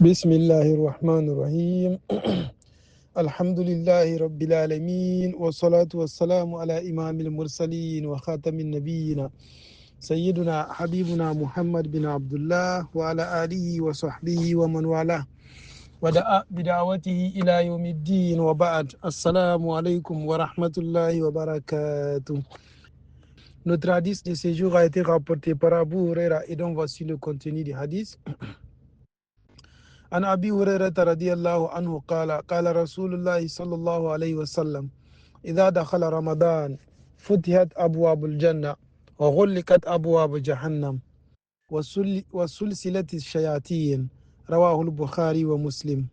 بسم الله الرحمن الرحيم الحمد لله رب العالمين والصلاة والسلام على إمام المرسلين وخاتم النبيين سيدنا حبيبنا محمد بن عبد الله وعلى آله وصحبه ومن والاه ودعا بدعوته إلى يوم الدين وبعد السلام عليكم ورحمة الله وبركاته. Notre hadith de ce jour a été rapporté par Abu Huraira et donc voici le contenu du hadith. عن أبي هريرة رضي الله عنه قال رسول الله صلى الله عليه وسلم إذا دخل رمضان فتحت أبواب الجنة وغلقت أبواب جهنم وسلسلة الشياطين رواه البخاري ومسلم.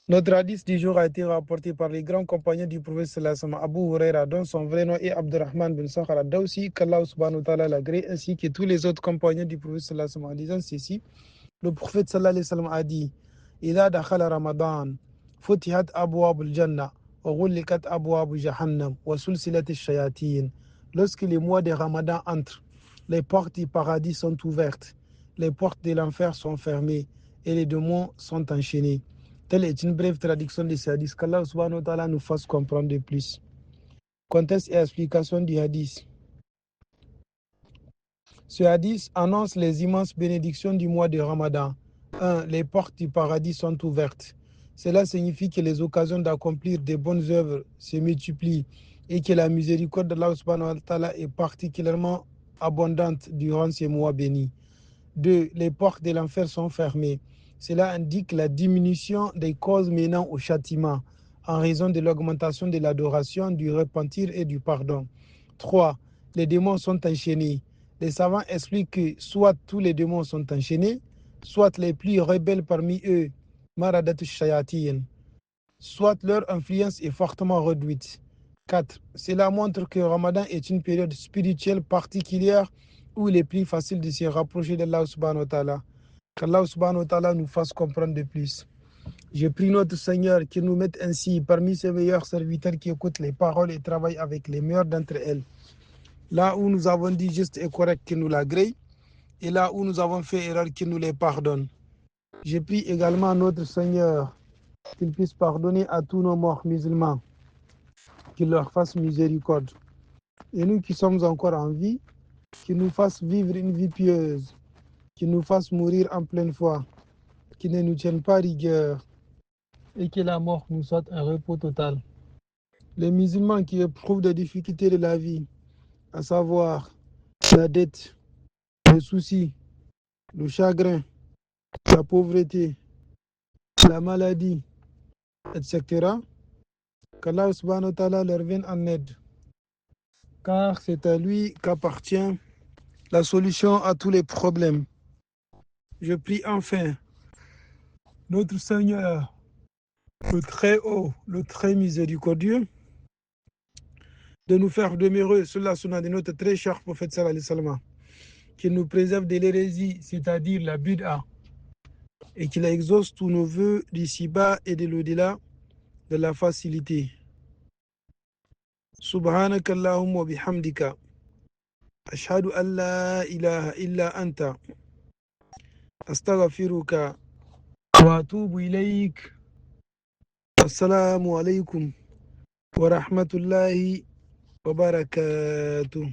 Notre hadith du jour a été rapporté par les grands compagnons du prophète sallallahu alayhi wa sallam, Abu Huraira, dont son vrai nom est Abdurrahman bin Sakhar al-Dawsi, qu'Allah subhanahu wa ta'ala l'agrée, ainsi que tous les autres compagnons du prophète sallallahu alayhi wa sallam, en disant ceci. Le prophète sallallahu alayhi wa sallam a dit إذا دخل رمضان فتحت أبواب الجنة وغلقت أبواب جهنم وسلسلة الشياطين. Lorsque les mois de Ramadan entrent, les portes du paradis sont ouvertes, les portes de l'enfer sont fermées et les démons sont enchaînés. Telle est une brève traduction de ce hadith, qu'Allah subhanahu wa ta'ala nous fasse comprendre de plus. Contexte et explication du hadith. Ce hadith annonce les immenses bénédictions du mois de Ramadan. 1. Les portes du paradis sont ouvertes. Cela signifie que les occasions d'accomplir de bonnes œuvres se multiplient et que la miséricorde d'Allah subhanahu wa ta'ala est particulièrement abondante durant ces mois bénis. 2. Les portes de l'enfer sont fermées. Cela indique la diminution des causes menant au châtiment en raison de l'augmentation de l'adoration, du repentir et du pardon. 3. Les démons sont enchaînés. Les savants expliquent que soit tous les démons sont enchaînés, soit les plus rebelles parmi eux, maradat shayatin, soit leur influence est fortement réduite. 4. Cela montre que Ramadan est une période spirituelle particulière où il est plus facile de se rapprocher d'Allah subhanahu wa ta'ala. Qu'Allah subhanahu wa ta'ala nous fasse comprendre de plus. Je prie notre Seigneur qu'il nous mette ainsi parmi ses meilleurs serviteurs qui écoutent les paroles et travaillent avec les meilleurs d'entre elles. Là où nous avons dit juste et correct, qu'il nous l'agrée, et là où nous avons fait erreur, qu'il nous les pardonne. Je prie également à notre Seigneur qu'il puisse pardonner à tous nos morts musulmans, qu'il leur fasse miséricorde. Et nous qui sommes encore en vie, qu'il nous fasse vivre une vie pieuse, qu'il nous fasse mourir en pleine foi, qu'il ne nous tienne pas rigueur et que la mort nous soit un repos total. Les musulmans qui éprouvent des difficultés de la vie, à savoir la dette, les soucis, le chagrin, la pauvreté, la maladie, etc., qu'Allah subhanahu wa ta'ala leur vienne en aide. Car c'est à lui qu'appartient la solution à tous les problèmes. Je prie enfin notre Seigneur, le très haut, le très miséricordieux, de nous faire demeurer sur la sunna de notre très cher prophète sallallahu alayhi wa sallam, qu'il nous préserve de l'hérésie, c'est-à-dire la bid'a, et qu'il exauce tous nos vœux d'ici-bas et de l'au-delà de la facilité. Subhanaka Allahumma bihamdika. Ashhadu an la ilaha illa anta. Astaghfiruka wa atubu ilayk. Assalamu alaikum wa rahmatullahi wa barakatuh.